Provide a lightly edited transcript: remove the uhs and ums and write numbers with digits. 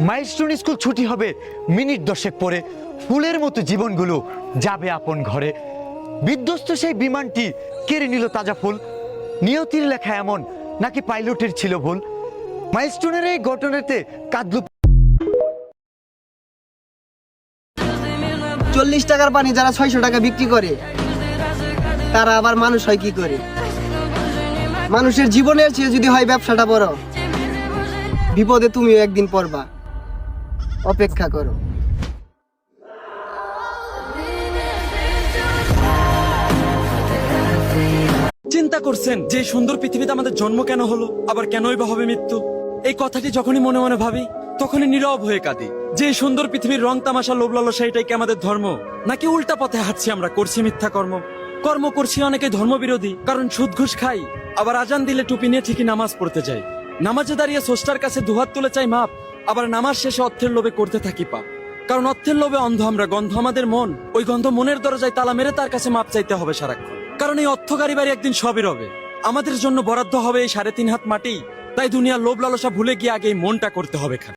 Milestone school ছুটি হবে minute 10 পরে। ফুলের মতো জীবনগুলো যাবে আপন ঘরে। বিধ্বস্ত সেই বিমানটি কেড়ে নিল তাজা ফুল। নিয়তির লেখা এমন নাকি পাইলটের ছিল ভুল? মাইলস্টোনের এই ঘটনাতে কাঁদল। 40 টাকার পানি যারা 600 টাকা বিক্রি করে তারা আবার মানুষ হয় কি করে? মানুষের জীবনের চেয়ে যদি হয় ব্যবসাটা বড়, বিপদে তুমিও একদিন পড়বা, অপেক্ষা করো। চিন্তা করছেন যে সুন্দর পৃথিবীতে আমাদের জন্ম কেন হলো, আবার কেনই বা হবে মৃত্যু? এই কথাটি যখনই মনে মনে ভাবি তখনই নীরব হয়ে কাঁদি। যে সুন্দর পৃথিবীর রং তামাশা লোভ লালসা এটাই কি আমাদের ধর্ম, নাকি উল্টা পথে হাঁটছি আমরা, করছি মিথ্যা কর্ম? কর্ম করছি অনেকে ধর্মবিরোধী, কারণ সুদ ঘুষ খাই, আবার আজান দিলে টুপি নিয়ে ঠিকই নামাজ পড়তে যাই। নামাজে দাঁড়িয়ে স্রষ্টার কাছে দুহাত তুলে চাই মাপ, আবার নামাজ শেষে অর্থের লোভে করতে থাকি পাপ। কারণ অর্থের লোভে অন্ধ আমরা, গন্ধ আমাদের মন, ওই গন্ধ মনের দরজায় তালা মেরে তার কাছে মাপ চাইতে হবে সারাক্ষণ। কারণ এই অর্থকারী বাড়ি একদিন সবই রবে, আমাদের জন্য বরাদ্দ হবে এই 3.5 হাত মাটি। তাই দুনিয়ার লোভ লালসা ভুলে গিয়ে আগে এই মনটা করতে হবে খান।